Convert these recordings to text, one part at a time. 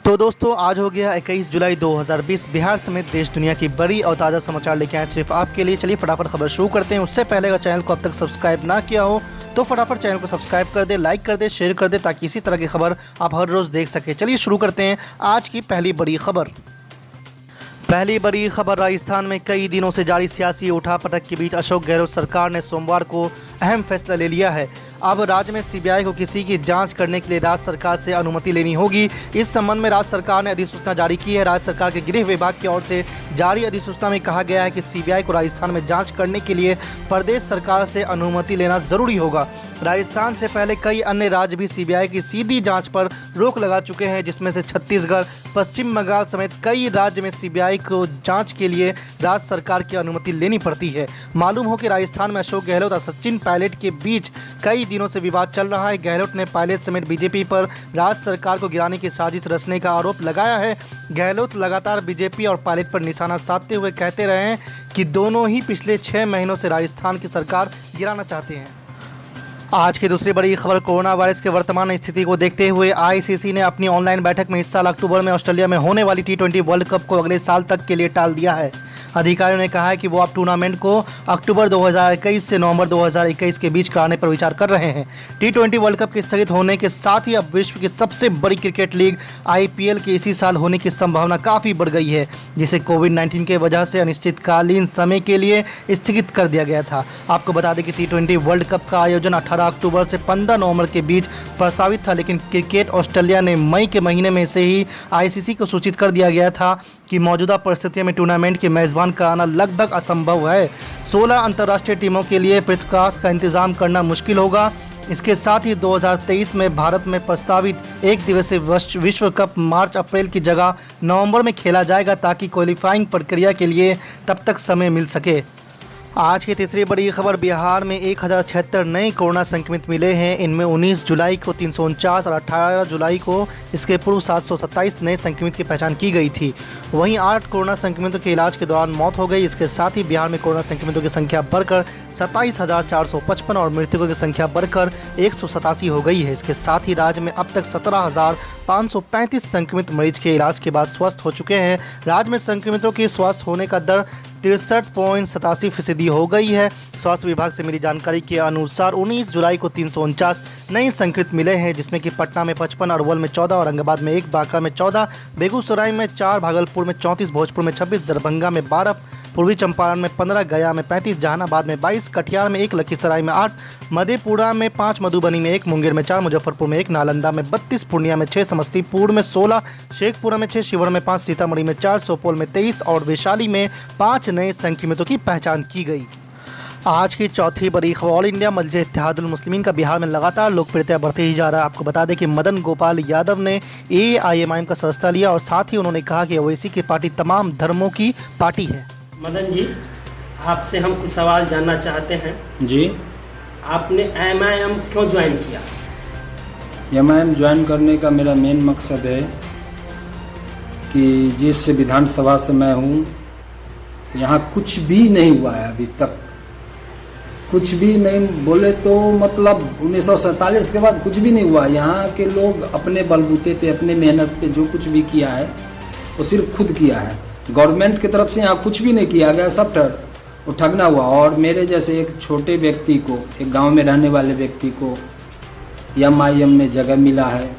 तो दोस्तों आज हो गया 21 जुलाई 2020। बिहार समेत देश दुनिया की बड़ी और ताज़ा समाचार लेके आए सिर्फ आपके लिए। चलिए फटाफट खबर शुरू करते हैं। उससे पहले अगर चैनल को अब तक सब्सक्राइब ना किया हो तो फटाफट चैनल को सब्सक्राइब कर दे, लाइक कर दे, शेयर कर दे ताकि इसी तरह की खबर आप हर रोज़ देख सकें। चलिए शुरू करते हैं आज की पहली बड़ी खबर। पहली बड़ी खबर, राजस्थान में कई दिनों से जारी सियासी उठापटक के बीच अशोक गहलोत सरकार ने सोमवार को अहम फैसला ले लिया है। अब राज्य में सीबीआई को किसी की जांच करने के लिए राज्य सरकार से अनुमति लेनी होगी। इस संबंध में राज्य सरकार ने अधिसूचना जारी की है। राज्य सरकार के गृह विभाग की ओर से जारी अधिसूचना में कहा गया है कि सीबीआई को राजस्थान में जांच करने के लिए प्रदेश सरकार से अनुमति लेना जरूरी होगा। राजस्थान से पहले कई अन्य राज्य भी सीबीआई की सीधी जांच पर रोक लगा चुके हैं, जिसमें से छत्तीसगढ़, पश्चिम बंगाल समेत कई राज्य में सीबीआई को जांच के लिए राज्य सरकार की अनुमति लेनी पड़ती है। मालूम हो कि राजस्थान में अशोक गहलोत और सचिन पायलट के बीच कई दिनों से विवाद चल रहा है। गहलोत ने पायलट समेत बीजेपी पर राज्य सरकार को गिराने की साजिश रचने का आरोप लगाया है। गहलोत लगातार बीजेपी और पायलट पर निशाना साधते हुए कहते रहे हैं कि दोनों ही पिछले 6 महीनों से राजस्थान की सरकार गिराना चाहते हैं। आज की दूसरी बड़ी खबर, कोरोना वायरस के वर्तमान स्थिति को देखते हुए आईसीसी ने अपनी ऑनलाइन बैठक में इस साल अक्टूबर में ऑस्ट्रेलिया में होने वाली T20 वर्ल्ड कप को अगले साल तक के लिए टाल दिया है। अधिकारियों ने कहा है कि वो अब टूर्नामेंट को अक्टूबर 2021 से नवंबर 2021 के बीच कराने पर विचार कर रहे हैं। T20 वर्ल्ड कप के स्थगित होने के साथ ही अब विश्व की सबसे बड़ी क्रिकेट लीग IPL के इसी साल होने की संभावना काफ़ी बढ़ गई है, जिसे कोविड-19 की वजह से अनिश्चितकालीन समय के लिए स्थगित कर दिया गया था। आपको बता दें कि T20 वर्ल्ड कप का आयोजन 18 अक्टूबर से 15 नवंबर के बीच प्रस्तावित था, लेकिन क्रिकेट ऑस्ट्रेलिया ने मई के महीने में से ही ICC को सूचित कर दिया गया था कि मौजूदा परिस्थितियों में टूर्नामेंट के मेज़बान कराना लगभग असंभव है। 16 अंतर्राष्ट्रीय टीमों के लिए पृथकाश का इंतजाम करना मुश्किल होगा। इसके साथ ही 2023 में भारत में प्रस्तावित एक दिवसीय विश्व कप मार्च अप्रैल की जगह नवंबर में खेला जाएगा, ताकि क्वालिफाइंग प्रक्रिया के लिए तब तक समय मिल सके। आज की तीसरी बड़ी खबर, बिहार में 1076 नए कोरोना संक्रमित मिले हैं। इनमें 19 जुलाई को 349 और 18 जुलाई को इसके पूर्व 727 नए संक्रमित की पहचान की गई थी। वहीं 8 कोरोना संक्रमितों के इलाज के दौरान मौत हो गई। इसके साथ ही बिहार में कोरोना संक्रमितों की संख्या बढ़कर 27,455 और मृतकों की संख्या बढ़कर 187 हो गई है। इसके साथ ही राज्य में अब तक 17,535 संक्रमित मरीज के इलाज के बाद स्वस्थ हो चुके हैं। राज्य में संक्रमितों के स्वस्थ होने का दर 63.87% हो गई है। स्वास्थ्य विभाग से मिली जानकारी के अनुसार 19 जुलाई को 349 नए संक्रमित मिले हैं, जिसमें कि पटना में 55, अरवल में 14, औरंगाबाद में 1, बांका में 14, बेगूसराय में 4, भागलपुर में 34, भोजपुर में 26, दरभंगा में 12, पूर्वी चंपारण में 15, गया में 35, जहानाबाद में 22, कटिहार में 1, लखीसराय में 8, मधेपुरा में 5, मधुबनी में 1, मुंगेर में 4, मुजफ्फरपुर में 1, नालंदा में 32, पूर्णिया में 6, समस्तीपुर में 16, शेखपुरा में 6, शिवहर में 5, सीतामढ़ी में 4, सुपौल में 23 और वैशाली में 5 नए संक्रमितों की पहचान की गई। आज की चौथी बड़ी खबर, ऑल इंडिया मजलिस इत्तेहादुल मुस्लिमीन का बिहार में लगातार लोकप्रियता बढ़ते ही जा रहा है। आपको बता दें कि मदन गोपाल यादव ने AIMIM का सदस्यता लिया और साथ ही उन्होंने कहा कि ओवैसी की पार्टी तमाम धर्मों की पार्टी है। मदन जी, आपसे हम कुछ सवाल जानना चाहते हैं। जी, आपने AIMIM क्यों ज्वाइन किया? AIMIM ज्वाइन करने का मेरा मेन मकसद है कि जिस विधानसभा से मैं हूँ, यहाँ कुछ भी नहीं हुआ है अभी तक। कुछ भी नहीं बोले तो मतलब 1947 के बाद कुछ भी नहीं हुआ। यहाँ के लोग अपने बलबूते पे, अपने मेहनत पे जो कुछ भी किया है वो सिर्फ खुद किया है। गवर्नमेंट की तरफ से यहाँ कुछ भी नहीं किया गया, सब वो ठगना हुआ। और मेरे जैसे एक छोटे व्यक्ति को, एक गांव में रहने वाले व्यक्ति को MIM में जगह मिला है,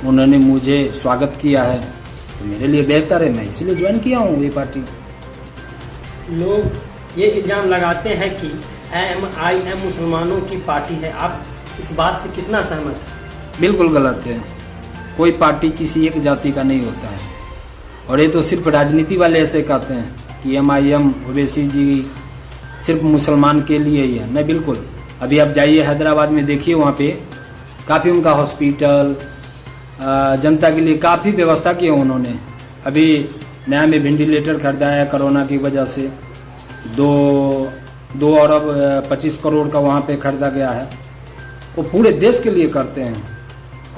उन्होंने मुझे स्वागत किया है, तो मेरे लिए बेहतर है, मैं इसलिए ज्वाइन किया हूँ ये पार्टी। लोग ये इल्ज़ाम लगाते हैं कि AIMIM मुसलमानों की पार्टी है। आप इस बात से कितना सहमत हैं? बिल्कुल गलत है। कोई पार्टी किसी एक जाति का नहीं होता है, और ये तो सिर्फ राजनीति वाले ऐसे कहते हैं कि MIM ओवैसी जी सिर्फ मुसलमान के लिए ही है। नहीं, बिल्कुल। अभी आप जाइए हैदराबाद में, देखिए वहाँ पे काफ़ी उनका हॉस्पिटल, जनता के लिए काफ़ी व्यवस्था की है उन्होंने। अभी नया में वेंटिलेटर खरीदा है कोरोना की वजह से, 2 अरब 25 करोड़ का वहाँ पे खरीदा गया है। वो पूरे देश के लिए करते हैं।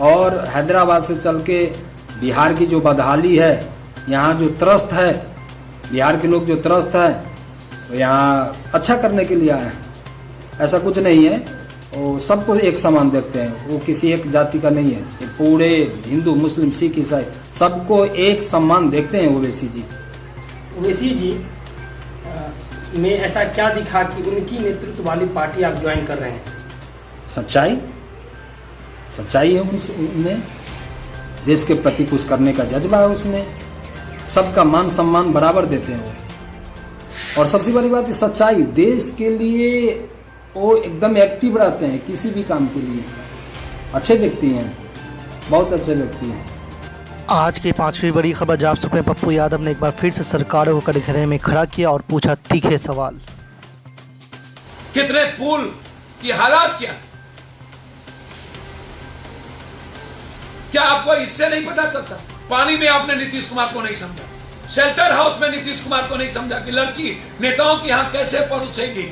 और हैदराबाद से चल के बिहार की जो बदहाली है, यहाँ जो त्रस्त है, बिहार के लोग जो त्रस्त है, वो यहाँ अच्छा करने के लिए आए हैं। ऐसा कुछ नहीं है। वो सबको एक समान देखते हैं, वो किसी एक जाति का नहीं है। ये पूरे हिंदू मुस्लिम सिख ईसाई सबको एक समान देखते हैं ओवैसी जी। ओवैसी जी में ऐसा क्या दिखा कि उनकी नेतृत्व वाली पार्टी आप ज्वाइन कर रहे हैं? सच्चाई है उनमें, देश के प्रति कुछ करने का जज्बा है उसमें, सबका मान सम्मान बराबर देते हैं वो। और सबसे बड़ी बात है सच्चाई, देश के लिए वो एकदम एक्टिव रहते हैं किसी भी काम के लिए। अच्छे व्यक्ति हैं, बहुत अच्छे व्यक्ति हैं। आज की 5वीं बड़ी खबर जाप सुप्रीम पप्पू यादव ने एक बार फिर से सरकार को कटघरे में खड़ा किया और पूछा तीखे सवाल। कितने पुल की हालात क्या आपको इससे नहीं पता चलता? पानी में आपने नीतीश कुमार को नहीं समझा, शेल्टर हाउस में नीतीश कुमार को नहीं समझा कि लड़की नेताओं के यहां कैसे परोसेगी,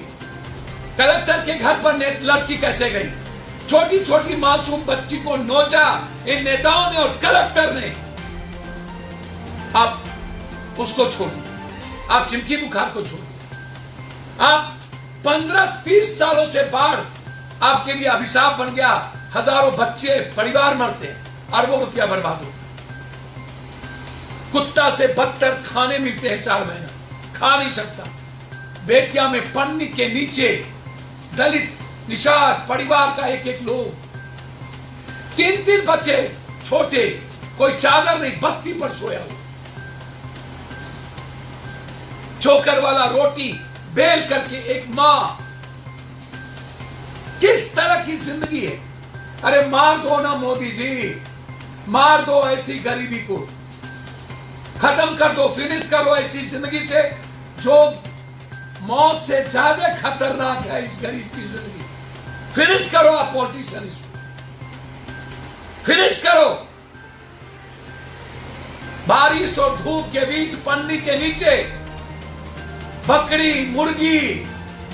कलेक्टर के घर पर लड़की कैसे गई, छोटी छोटी मासूम बच्ची को नोचा इन नेताओं ने और कलेक्टर ने। आप उसको छोड़ दिए, आप चिमकी बुखार को छोड़ दिए, आप 15-30 सालों से बाढ़ आपके लिए अभिशाप बन गया। हजारों बच्चे परिवार मरते हैं, अरबों रुपया बर्बाद होता है। कुत्ता से बदतर खाने मिलते हैं, 4 महीना खा नहीं सकता। बेटिया में पन्नी के नीचे दलित निषाद परिवार का एक लोग, 3 बच्चे छोटे, कोई चादर नहीं, बत्ती पर सोया हुआ, चोकर वाला रोटी बेल करके एक मां। किस तरह की जिंदगी है? अरे मार दो ना मोदी जी, मार दो ऐसी गरीबी को, खत्म कर दो, फिनिश करो ऐसी जिंदगी से जो मौत से ज्यादा खतरनाक है। इस गरीब की जिंदगी फिनिश करो। आप पॉलिटिशियन फिनिश करो। बारिश और धूप के बीच पन्नी के नीचे बकरी, मुर्गी,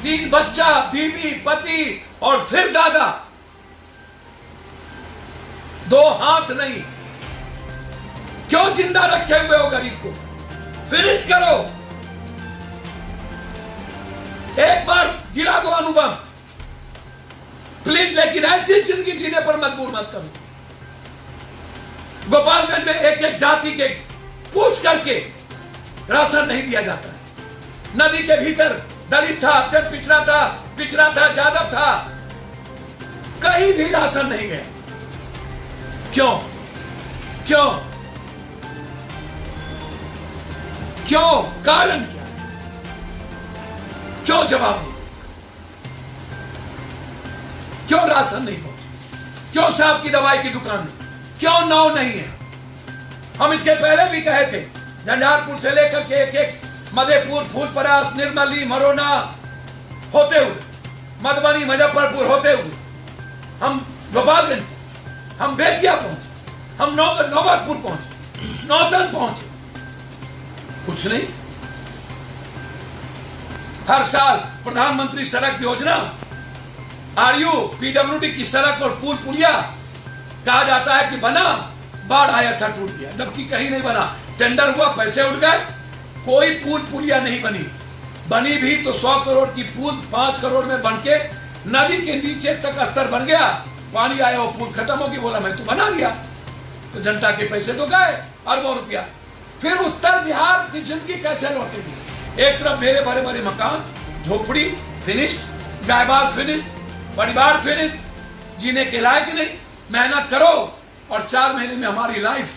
3 बच्चा, बीवी, पति और फिर दादा, 2 हाथ नहीं। क्यों जिंदा रखे हुए हो गरीब को? फिनिश करो। एक बार गिरा दो अनुबंध प्लीज, लेकिन ऐसी जिंदगी जीने पर मजबूर मत करो। गोपालगंज में एक जाति के पूछ करके राशन नहीं दिया जाता है। नदी के भीतर दलित था, अत्यंत पिछड़ा था, यादव था, कहीं भी राशन नहीं गया। क्यों? कारण क्या? क्यों जवाब नहीं? क्यों राशन नहीं पहुंचे? क्यों साहब की दवाई की दुकान नहीं? क्यों नाव नहीं है? हम इसके पहले भी कहे थे, झंझारपुर से लेकर के एक मधेपुर, फूलपरास, निर्मली, मरोना होते हुए, मधुबनी, मुजफ्फरपुर होते हुए हम गोपालगंज, हम बेतिया पहुंचे, हम नौबतपुर पहुंचे, नौतन पहुंचे, कुछ नहीं। हर साल प्रधानमंत्री सड़क योजना, आरयू, पीडब्ल्यूडी की सड़क और पुल पुलिया कहा जाता है कि बना, बाढ़ आया था टूट गया, जबकि कहीं नहीं बना। टेंडर हुआ, पैसे उठ गए, कोई पुल पुलिया नहीं बनी भी तो 100 करोड़ की पुल 5 करोड़ में बनके नदी के नीचे तक स्तर बन गया। पानी आया, वो पुल खत्म हो गया, बोला मैं तो बना लिया, तो जनता के पैसे तो गए अरबों रुपया। फिर उत्तर बिहार की जिंदगी कैसे लौटेगी? एक तरफ मेरे बड़े बड़े मकान, झोपड़ी फिनिश्ड, गायबाद फिनिश्ड, परिवार फिनिश्ड, जीने के लायक नहीं। मेहनत करो और 4 महीने में हमारी लाइफ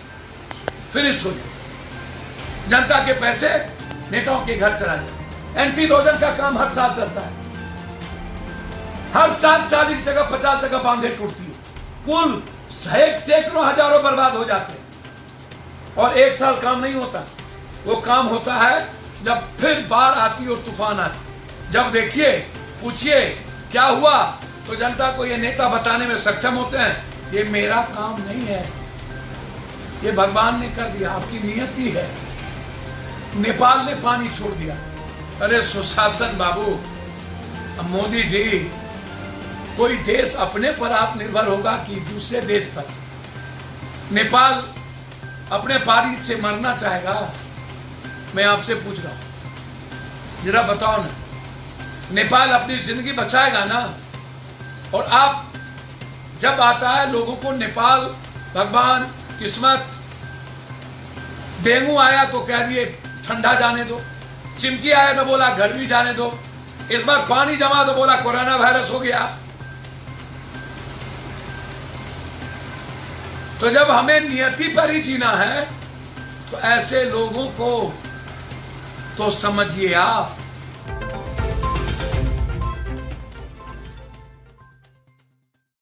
फिनिश्ड हो जाए। जनता के पैसे नेताओं के घर चला जाए। एंटी रोजन का काम हर साल चलता है, हर साल 40 जगह 50 जगह बांधे टूटती है, पुल सैकड़ों हजारों बर्बाद हो जाते हैं और 1 साल काम नहीं होता। वो काम होता है जब फिर बाढ़ आती और तूफान आती। जब देखिए, पूछिए क्या हुआ, तो जनता को ये नेता बताने में सक्षम होते हैं ये मेरा काम नहीं है, ये भगवान ने कर दिया, आपकी नियति है। नेपाल ने पानी छोड़ दिया। अरे सुशासन बाबू, अब मोदी जी, कोई देश अपने पर आत्मनिर्भर होगा कि दूसरे देश पर? नेपाल अपने पानी से मरना चाहेगा? मैं आपसे पूछ रहा हूं, जरा बताओ ना, नेपाल अपनी जिंदगी बचाएगा ना? और आप जब आता है लोगों को नेपाल, भगवान, किस्मत, डेंगू आया तो कह दिए ठंडा जाने दो, चिमकी आया तो बोला गर्मी जाने दो, इस बार पानी जमा तो बोला कोरोना वायरस हो गया। तो जब हमें नियति पर ही जीना है तो ऐसे लोगों को तो समझिए आप